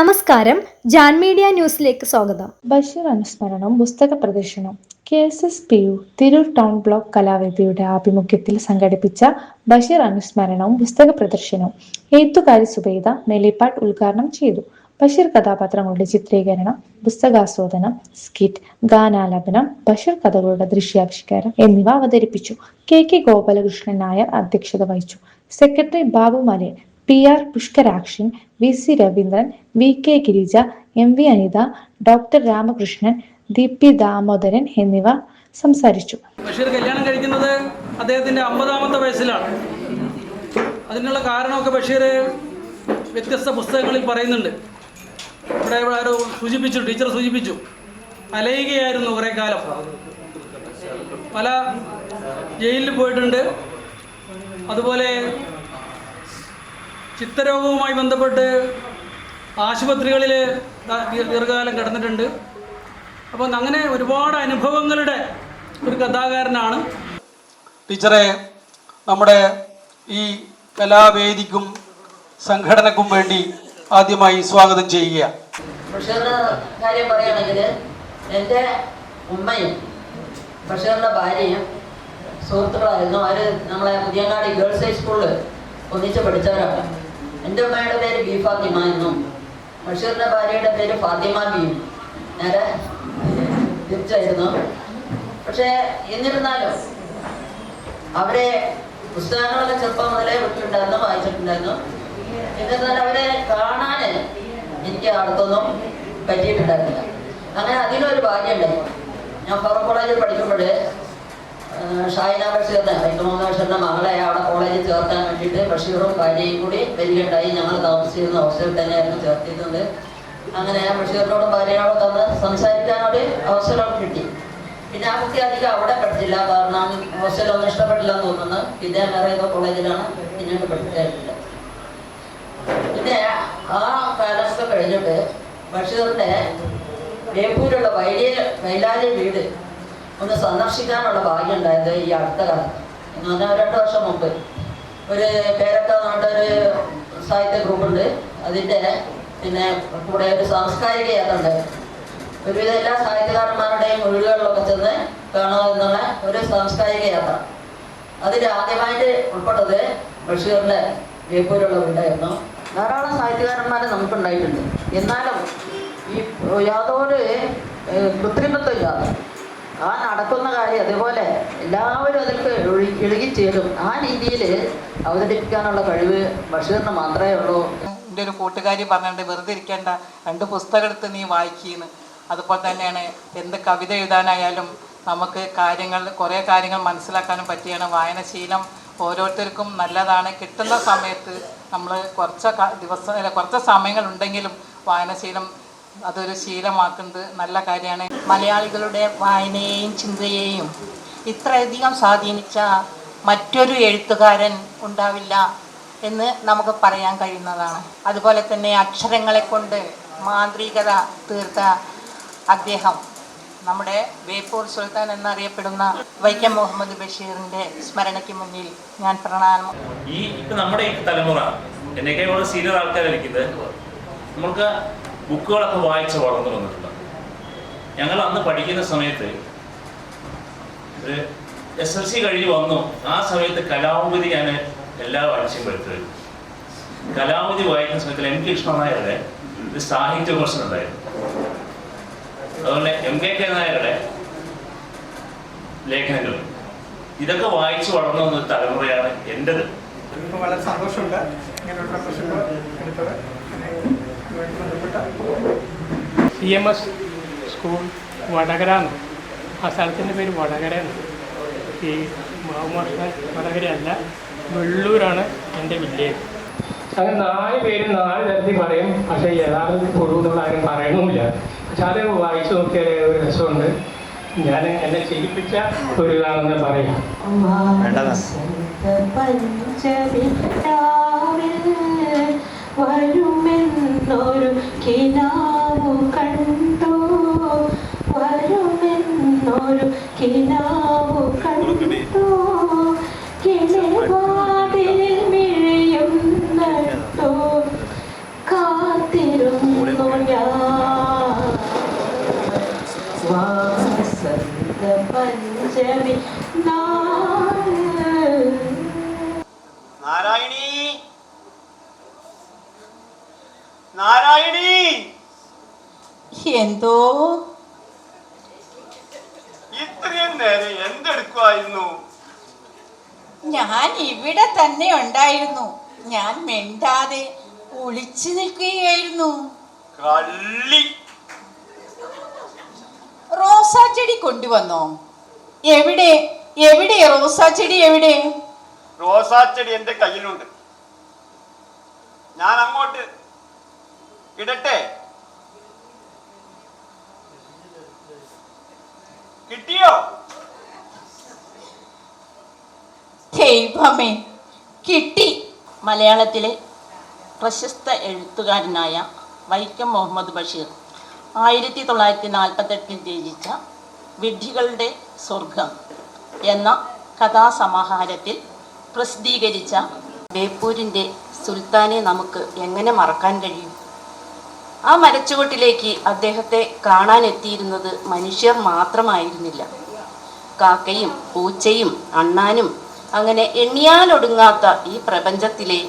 നമസ്കാരം, ജാൻ മീഡിയ ന്യൂസിലേക്ക് സ്വാഗതം. ബഷീർ അനുസ്മരണം പുസ്തക പ്രദർശനം KSSPU തിരൂർ ടൗൺ ബ്ലോക്ക് കലാവേദിയുടെ ആഭിമുഖ്യത്തിൽ സംഘടിപ്പിച്ച ബഷീർ അനുസ്മരണവും പുസ്തക പ്രദർശനവും എഴുത്തുകാരി സുബൈദ നെല്ലിപ്പാട്ട് ഉദ്ഘാടനം ചെയ്തു. ബഷീർ കഥാപാത്രങ്ങളുടെ ചിത്രീകരണം, പുസ്തകാസ്വാദനം, സ്കിറ്റ്, ഗാനാലാപനം, ബഷീർ കഥകളുടെ ദൃശ്യാവിഷ്കാരം എന്നിവ അവതരിപ്പിച്ചു. KK ഗോപാലകൃഷ്ണൻ നായർ അധ്യക്ഷത വഹിച്ചു. Secretary Babu Malayan, PR Pushkarakshan, VC Raveendran, VK Girija, MV Anitha, doctor Ramakrishnan, DP Damodaran എന്നിവർ സംസാരിച്ചു. ബഷീർ കല്യാണം കഴിക്കുന്നത് അദ്ദേഹത്തിൻ്റെ 50ാമത്തെ വയസ്സിലാണ്. അതിനുള്ള കാരണമൊക്കെ ബഷീർ വ്യത്യസ്ത പുസ്തകങ്ങളിൽ പറയുന്നുണ്ട്. ഇവിടെ ആരോ സൂചിപ്പിച്ചു, ടീച്ചർ സൂചിപ്പിച്ചു, അലയുകയായിരുന്നു കുറേ കാലം. പല ജയിലിൽ പോയിട്ടുണ്ട്. അതുപോലെ ചിത്തരോഗവുമായി ബന്ധപ്പെട്ട് ആശുപത്രികളിൽ ദീർഘകാലം കിടന്നിട്ടുണ്ട്. അപ്പം അങ്ങനെ ഒരുപാട് അനുഭവങ്ങളുടെ ഒരു കഥാകാരനാണ്. ടീച്ചറെ നമ്മുടെ ഈ കലാവേദിക്കും സംഘടനക്കും വേണ്ടി ആദ്യമായി സ്വാഗതം ചെയ്യുക. ബഷീറിൻ്റെ കാര്യം പറയുകയാണെങ്കിൽ എൻ്റെ ഉമ്മയും ബഷീറിൻ്റെ ഭാര്യയും സുഹൃത്തുക്കളായിരുന്നു. അവർ നമ്മളെ പുതിയങ്ങാടി ഗേൾസ് ഹൈസ്കൂളിൽ ഒന്നിച്ച് പഠിച്ചവരാണ്. എൻ്റെ ഉമ്മയുടെ പേര് ബി ഫാത്തിമ എന്നും ബഷീറിൻ്റെ ഭാര്യയുടെ പേര് ഫാത്തിമ ബിയും നേരെ തിരിച്ചായിരുന്നു. പക്ഷേ എന്നിരുന്നാലും അവരെ പുസ്തകങ്ങളൊക്കെ ചെറുപ്പം മുതലേ വിട്ടിട്ടുണ്ടായിരുന്നു, വായിച്ചിട്ടുണ്ടായിരുന്നു. എന്നിരുന്നാലും അവരെ കാണാൻ എനിക്ക് അടുത്തൊന്നും പറ്റിയിട്ടുണ്ടായിരുന്നില്ല. അങ്ങനെ അതിനൊരു ഭാഗ്യം ഉണ്ടായി. ഞാൻ ഫറൂഖ് കോളേജിൽ പഠിക്കുമ്പോൾ ഷാഹിന ബഷീറിനെ 23 വർഷത്തെ മകളെ അവിടെ കോളേജിൽ ചേർക്കാൻ വേണ്ടിയിട്ട് ബഷീറും ഭാര്യയും കൂടി വരികയുണ്ടായി. ഞങ്ങൾ താമസിച്ചിരുന്ന ഹോസ്റ്റലിൽ തന്നെയായിരുന്നു ചേർത്തിരുന്നത്. അങ്ങനെ ബഷീറിനോടും ഭാര്യയോടും തന്ന് സംസാരിക്കാനൊരു അവസരം കിട്ടി. പിന്നെ ആ കുട്ടി അധികം അവിടെ പഠിച്ചില്ല, കാരണം ഹോസ്റ്റലൊന്നും ഇഷ്ടപ്പെട്ടില്ല എന്ന് തോന്നുന്നു. പിന്നെ വേറെ ഏതോ കോളേജിലാണ് പിന്നീട് പഠിച്ചിട്ടില്ല. പിന്നെ ആ കാലമൊക്കെ കഴിഞ്ഞിട്ട് ബഷീറിൻ്റെ ബേപ്പൂരുള്ള വൈലാലി വീട് ഒന്ന് സന്ദർശിക്കാനുള്ള ഭാഗ്യം ഉണ്ടായത് ഈ അടുത്ത കാലത്ത്, എന്ന് പറഞ്ഞാൽ 2 വർഷം മുമ്പ്. ഒരു പേരൊക്കെ പറഞ്ഞിട്ടൊരു സാഹിത്യ ഗ്രൂപ്പുണ്ട്. അതിൻ്റെ പിന്നെ കൂടെ ഒരു സാംസ്കാരിക യാത്ര ഉണ്ടായിരുന്നു. ഒരുവിധം എല്ലാ സാഹിത്യകാരന്മാരുടെയും വീടുകളിലൊക്കെ ചെന്ന് കാണുക എന്നുള്ള ഒരു സാംസ്കാരിക യാത്ര. അതിൽ ആദ്യമായിട്ട് ഉൾപ്പെട്ടത് ബഷീറിൻ്റെ ബേപ്പൂരുള്ള വീടായിരുന്നു. ധാരാളം സാഹിത്യകാരന്മാരെ നമുക്കുണ്ടായിട്ടുണ്ട്. എന്നാലും ഈ യാതൊരു കൃത്രിമത്വം ഇല്ലാതെ ആ നടക്കുന്ന കാര്യം അതുപോലെ എല്ലാവരും അതിലേക്ക് ഇഴുകിച്ചേരും. ആ രീതിയിൽ അവതരിപ്പിക്കാനുള്ള കഴിവ് ബഷീറിന് മാത്രമേ ഉള്ളൂ. എൻ്റെ ഒരു കൂട്ടുകാരി പറഞ്ഞിട്ട് വെറുതെ ഇരിക്കേണ്ട, 2 പുസ്തകം എടുത്ത് നീ വായിക്കുന്നു. അതുപോലെ തന്നെയാണ് എന്ത് കവിത എഴുതാനായാലും നമുക്ക് കുറേ കാര്യങ്ങൾ മനസ്സിലാക്കാനും പറ്റിയാണ്. വായനശീലം ഓരോരുത്തർക്കും നല്ലതാണ്. കിട്ടുന്ന സമയത്ത് നമ്മൾ കുറച്ച് സമയങ്ങളുണ്ടെങ്കിലും വായനശീലം അതൊരു ശീലമാക്കുന്നത് നല്ല കാര്യമാണ്. മലയാളികളുടെ വായനയെയും ചിന്തയെയും ഇത്രയധികം സ്വാധീനിച്ച മറ്റൊരു എഴുത്തുകാരൻ ഉണ്ടാവില്ല എന്ന് നമുക്ക് പറയാൻ കഴിയുന്നതാണ്. അതുപോലെ തന്നെ അക്ഷരങ്ങളെ കൊണ്ട് മാന്ത്രികത തീർത്ത അദ്ദേഹം നമ്മുടെ ബേപ്പൂർ സുൽത്താൻ എന്നറിയപ്പെടുന്ന വൈക്കം മുഹമ്മദ് ബഷീറിൻ്റെ സ്മരണയ്ക്ക് മുന്നിൽ ഞാൻ പ്രണാമം. ഇപ്പം നമ്മുടെ ഈ തലമുറ എന്നേക്കാൾ സീനിയർ ആൾക്കാരായിരിക്കുന്നത് നമുക്ക് ബുക്കുകളൊക്കെ വായിച്ച് വളർന്നു വന്നിട്ടുണ്ട്. ഞങ്ങൾ അന്ന് പഠിക്കുന്ന സമയത്ത് ഒരു SLC കഴിഞ്ഞ് വന്നു. ആ സമയത്ത് കലാമതി ഞാൻ എല്ലാ ആഴ്ചയും പഠിച്ചത്. കലാമതി വായിക്കുന്ന സമയത്തിൽ എനിക്ക് ഇഷ്ടമായവരുടെ ഒരു സാഹിത്യ വിമർശനം ഉണ്ടായിരുന്നു. അതുപോലെ MKK നായരുടെ ലേഖനങ്ങൾ, ഇതൊക്കെ വായിച്ച് വളർന്നു വന്നൊരു തലമുറയാണ് എൻ്റെത്. വളരെ സന്തോഷമുണ്ട് ഇങ്ങനെയുള്ള CMS സ്കൂൾ വടകര. ആ സ്ഥലത്തിൻ്റെ പേര് വടകരയാണ്. ഈ മാവുമാഷ വടകരയല്ല, വെള്ളൂരാണ് എൻ്റെ വില്ലേജ്. അങ്ങനെ 4 പേര് 4 തരത്തിൽ പറയും. പക്ഷേ യഥാർത്ഥത്തിൽ പൊഴുവെന്നുള്ള ആരും പറയണമില്ല. പക്ഷെ അത് വായിച്ചു നോക്കിയാൽ ഒരു രസമുണ്ട്. ഞാൻ എന്നെ ചെയ്യിപ്പിച്ച ഒരു ഇതാണെന്ന് പറയാം. വരുമെന്നൊരു കിനാവു കണ്ടു, വരുമെന്നൊരു കിനാവു കണ്ടു, കിളിവാതിലിൽ മിഴിയും നട്ടു, കാത്തിരുന്നു ചെറി നാരായണി നാരായണി എന്തോ ഇത്രയും നേരം എന്തെടുക്കുമായിരുന്നു? ഞാൻ ഇവിടെ തന്നെ ഉണ്ടായിരുന്നു. ഞാൻ മിണ്ടാതെ ഒളിച്ചു നിൽക്കുകയായിരുന്നു. കള്ളി. റോസാ ചെടി കൊണ്ടുവന്നോ? എവിടെ എവിടെ റോസാ ചെടി? എവിടെ? റോസാച്ചെടി എന്റെ കയ്യിലുണ്ട്. ഞാൻ അങ്ങോട്ട് ഇടട്ടെ? കിട്ടിയോ? ദൈവമേ, കിട്ടി. മലയാളത്തിലെ പ്രശസ്ത എഴുത്തുകാരനായ വൈക്കം മുഹമ്മദ് ബഷീർ 1948 രചിച്ച വിഡ്ഢികളുടെ സ്വർഗം എന്ന കഥാസമാഹാരത്തിൽ പ്രസിദ്ധീകരിച്ച ബേപ്പൂരിൻ്റെ സുൽത്താനെ നമുക്ക് എങ്ങനെ മറക്കാൻ കഴിയും? ആ മരച്ചുവട്ടിലേക്ക് അദ്ദേഹത്തെ കാണാനെത്തിയിരുന്നത് മനുഷ്യർ മാത്രമായിരുന്നില്ല. കാക്കയും പൂച്ചയും അണ്ണാനും അങ്ങനെ എണ്ണിയാലൊടുങ്ങാത്ത ഈ പ്രപഞ്ചത്തിലെ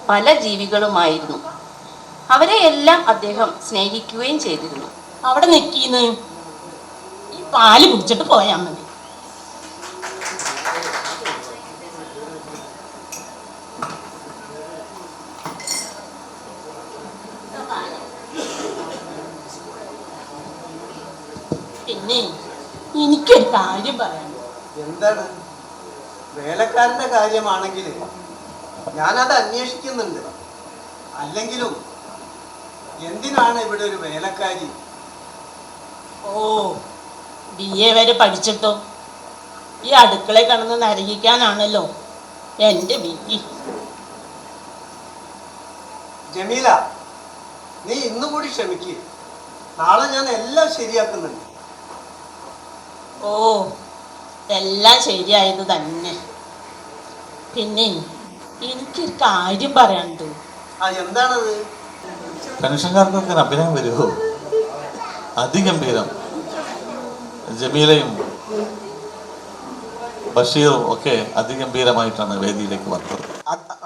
പല ജീവികളുമായിരുന്നു. അവരെ എല്ലാം അദ്ദേഹം സ്നേഹിക്കുകയും ചെയ്തിരുന്നു. അവിടെ നിൽക്കിന്ന് ഈ പാല് കുടിച്ചിട്ട് പോയാൽ മതി. പിന്നെ എനിക്കൊരു കാര്യം പറയാം. എന്താണ്? വേലക്കാരന്റെ കാര്യമാണെങ്കിൽ ഞാനത് അന്വേഷിക്കുന്നുണ്ട്. അല്ലെങ്കിലും എന്തിനാണ് ഇവിടെ ഒരു വേലക്കാരി? ഓ, BA വരെ പഠിച്ചിട്ടോ ഈ അടുക്കളയിൽ കിടന്ന് നരകിക്കാനാണല്ലോ എൻ്റെ വിധി. ജമീല, നീ ഇന്നുകൂടി ക്ഷമിക്കുക. നാളെ ഞാൻ എല്ലാം ശരിയാക്കുന്നുണ്ട്. ഓ, എല്ലാം ശരിയായത് തന്നെ. പിന്നെ എനിക്കൊരു കാര്യം പറയാനുണ്ട്. എന്താണത്? പെൻഷൻകാർക്കൊക്കെ അഭിനയം വരുമോ? അതിഗംഭീരം. ജമീലയും ബഷീറും ഒക്കെ അതിഗംഭീരമായിട്ടാണ് വേദിയിലേക്ക് വന്നത്.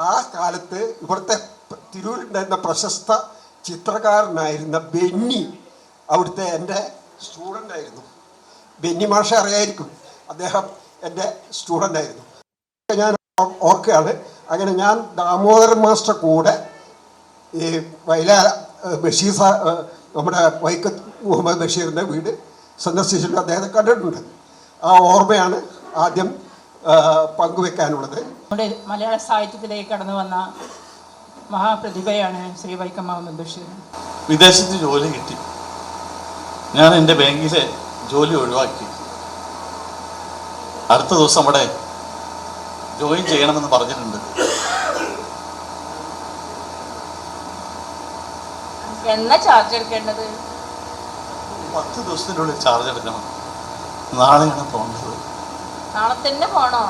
ആ കാലത്ത് ഇവിടുത്തെ തിരൂരുണ്ടായിരുന്ന പ്രശസ്ത ചിത്രകാരനായിരുന്ന ബെന്നി അവിടുത്തെ എൻ്റെ സ്റ്റുഡൻ്റ് ആയിരുന്നു. ബെന്നി മാഷെ അറിയായിരിക്കും. അദ്ദേഹം എൻ്റെ സ്റ്റുഡൻ്റ് ആയിരുന്നു. ഞാൻ ഓർക്കുകയാണ്. അങ്ങനെ ഞാൻ ദാമോദരൻ മാസ്റ്റർ കൂടെ ഈ വയലാർ ബഷീർ നമ്മുടെ വൈക്കം മുഹമ്മദ് ബഷീറിൻ്റെ വീട് സന്ദർശിച്ചിട്ട് അദ്ദേഹത്തെ കണ്ടിട്ടുണ്ട്. ആ ഓർമ്മയാണ് ആദ്യം പങ്കുവെക്കാനുള്ളത്. നമ്മുടെ മലയാള സാഹിത്യത്തിലേക്ക് കടന്നു വന്ന മഹാപ്രതിഭയാണ് ശ്രീ വൈക്കം മുഹമ്മദ് ബഷീർ. വിദേശത്ത് ജോലി കിട്ടി. ഞാൻ എൻ്റെ ബാങ്കിലെ ജോലി ഒഴിവാക്കി. അടുത്ത ദിവസം അവിടെ ജോയിൻ ചെയ്യണമെന്ന് പറഞ്ഞിട്ടുണ്ട്. എന്നാ ചാർജ് എടുക്കേണ്ടത്? 10 ദിവസത്തിനുള്ളിൽ ചാർജ് എടുക്കണം. നാളെയാണ് പോകേണ്ടത്. നാളെ തന്നെ പോണോ?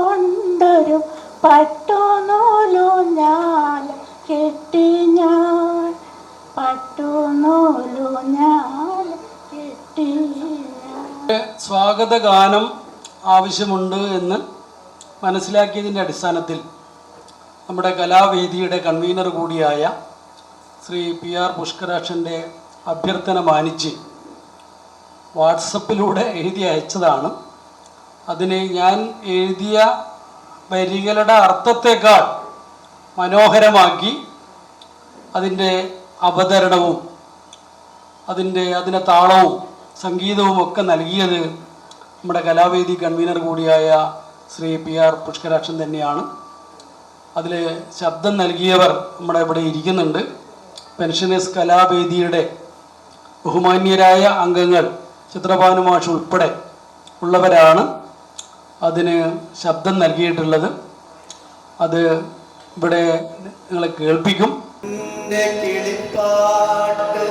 കൊണ്ടൊരു പട്ടുനൂലുഞ്ഞാൽ കെട്ടി ഞാൻ, പട്ടുനൂലുഞ്ഞാൽ കെട്ടി ഞാൻ. സ്വാഗതഗാനം ആവശ്യമുണ്ട് എന്ന് മനസ്സിലാക്കിയതിൻ്റെ അടിസ്ഥാനത്തിൽ നമ്മുടെ കലാവേദിയുടെ കൺവീനർ കൂടിയായ ശ്രീ PR പുഷ്കരാക്ഷൻ്റെ അഭ്യർത്ഥന മാനിച്ച് വാട്സപ്പിലൂടെ എഴുതി അയച്ചതാണ്. അതിന് ഞാൻ എഴുതിയ വരികളുടെ അർത്ഥത്തേക്കാൾ മനോഹരമാക്കി അതിൻ്റെ അവതരണവും അതിൻ്റെ താളവും സംഗീതവും ഒക്കെ നൽകിയത് നമ്മുടെ കലാവേദി കൺവീനർ കൂടിയായ ശ്രീ PR പുഷ്കരാക്ഷൻ തന്നെയാണ്. അതിൽ ശബ്ദം നൽകിയവർ നമ്മുടെ ഇവിടെ ഇരിക്കുന്നുണ്ട്. പെൻഷനേഴ്സ് കലാവേദിയുടെ ബഹുമാന്യരായ അംഗങ്ങൾ ചിത്രഭാനുമാഷ് ഉൾപ്പെടെ ഉള്ളവരാണ് അതിന് ശബ്ദം നൽകിയിട്ടുള്ളത്. അത് ഇവിടെ നിങ്ങളെ കേൾപ്പിക്കും. കിളിപ്പാട്ട്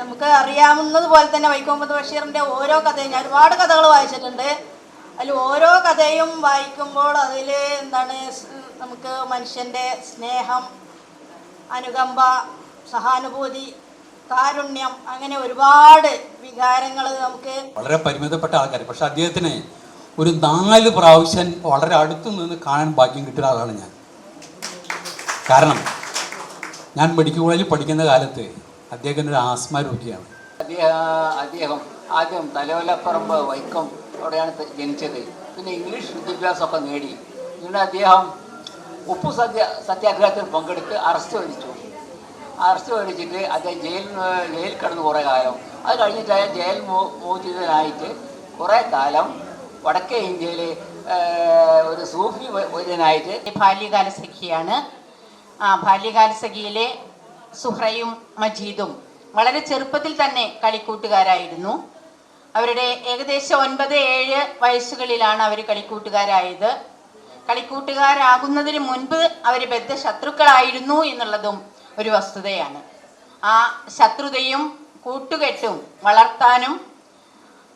നമുക്ക് അറിയാവുന്നത് പോലെ തന്നെ വൈക്കം മുഹമ്മദ് ബഷീറിൻ്റെ ഓരോ കഥയും, ഞാൻ ഒരുപാട് കഥകൾ വായിച്ചിട്ടുണ്ട്. അതിൽ ഓരോ കഥയും വായിക്കുമ്പോൾ അതിൽ എന്താണ് നമുക്ക് മനുഷ്യൻ്റെ സ്നേഹം, അനുകമ്പ, സഹാനുഭൂതി, കാരുണ്യം, അങ്ങനെ ഒരുപാട് വികാരങ്ങൾ നമുക്ക്. വളരെ പരിമിതപ്പെട്ട ആൾക്കാർ, പക്ഷെ അദ്ദേഹത്തിന് ഒരു 4 പ്രാവശ്യം വളരെ അടുത്തു നിന്ന് കാണാൻ ഭാഗ്യം കിട്ടിയ ആളാണ് ഞാൻ. കാരണം ഞാൻ മെഡിക്കൽ കോളേജിൽ പഠിക്കുന്ന കാലത്ത് അദ്ദേഹത്തിൻ്റെ ഒരു ആസ്മ രോഗിയാണ്. അദ്ദേഹം ആദ്യം തലവലപ്പറമ്പ് വൈക്കം അവിടെയാണ് ജനിച്ചത്. പിന്നെ ഇംഗ്ലീഷ് വിദ്യാഭ്യാസമൊക്കെ നേടി. പിന്നെ അദ്ദേഹം ഉപ്പു സത്യാഗ്രഹത്തിൽ പങ്കെടുത്ത് അറസ്റ്റ് മേടിച്ചിട്ട് അദ്ദേഹം ജയിലിൽ കിടന്ന് കുറേ കാലം. അത് കഴിഞ്ഞിട്ട് ജയിൽ മോചിതനായിട്ട് കുറേ കാലം വടക്കേ ഇന്ത്യയിൽ ഒരു സൂഫി വൈദ്യനായിട്ട്. ബാല്യകാല സഖിയാണ്. ബാല്യകാല സഖിയിലെ സുഹ്റയും മജീദും വളരെ ചെറുപ്പത്തിൽ തന്നെ കളിക്കൂട്ടുകാരായിരുന്നു. അവരുടെ ഏകദേശം 9-7 വയസ്സുകളിലാണ് അവർ കളിക്കൂട്ടുകാരായത്. കളിക്കൂട്ടുകാരാകുന്നതിന് മുൻപ് അവർ ബദ്ധശത്രുക്കളായിരുന്നു എന്നുള്ളതും ഒരു വസ്തുതയാണ്. ആ ശത്രുതയും കൂട്ടുകെട്ടും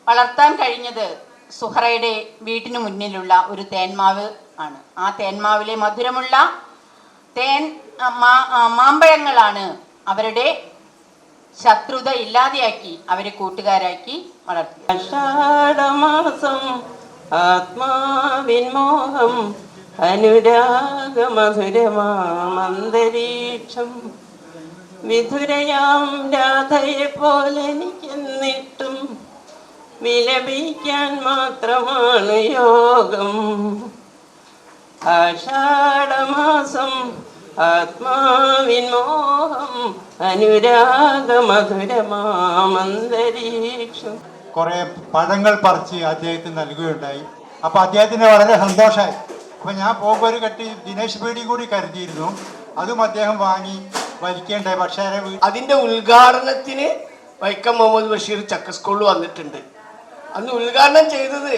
വളർത്താൻ കഴിഞ്ഞത് സുഹറയുടെ വീട്ടിന് മുന്നിലുള്ള ഒരു തേന്മാവ് ആണ്. ആ തേന്മാവിലെ മധുരമുള്ള മാമ്പഴങ്ങളാണ് അവരുടെ ശത്രുത ഇല്ലാതെയാക്കി അവരെ കൂട്ടുകാരാക്കി വളർത്തി. ആഷാഢമാസം ആത്മാവിൻമോഹം അനുരാഗമധുരമാമന്തരീക്ഷം വിധുരയാം രാധയെ പോലെ എനിക്കെന്നിട്ടും വിലപിക്കാൻ മാത്രമാണ് യോഗം. ആഷാഢമാസം ആത്മാവിൻമോഹം അനുരാഗമധുരമാമന്തരീക്ഷം. കുറേ പഴങ്ങൾ പറിച്ച് അദ്ദേഹത്തിന് നൽകുകയുണ്ടായി. അപ്പോൾ അദ്ദേഹത്തിന് വളരെ സന്തോഷമായി. അപ്പോൾ ഞാൻ പോകുമ്പോൾ ഒരു കെട്ടി ദിനേശ് പീടി കൂടി കരുതിയിരുന്നു. അതും അദ്ദേഹം വാങ്ങി വലിക്കേണ്ടായി. പക്ഷേ അതിൻ്റെ ഉദ്ഘാടനത്തിന് വൈക്കം മുഹമ്മദ് ബഷീർ ചക്ക സ്കൂളിൽ വന്നിട്ടുണ്ട്. അന്ന് ഉദ്ഘാടനം ചെയ്തത്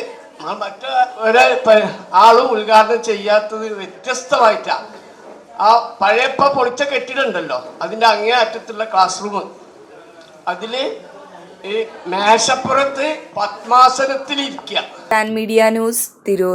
ആളും ഉദ്ഘാടനം ചെയ്യാത്തത് വ്യത്യസ്തമായിട്ടാണ്. ആ പഴയ പൊളിച്ച കെട്ടിടമുണ്ടല്ലോ, അതിൻ്റെ അങ്ങേ അറ്റത്തുള്ള ക്ലാസ് റൂം, അതിൽ ഈ മേശപ്പുറത്ത് പത്മാസനത്തിലിരിക്കുക. Media news Tirur.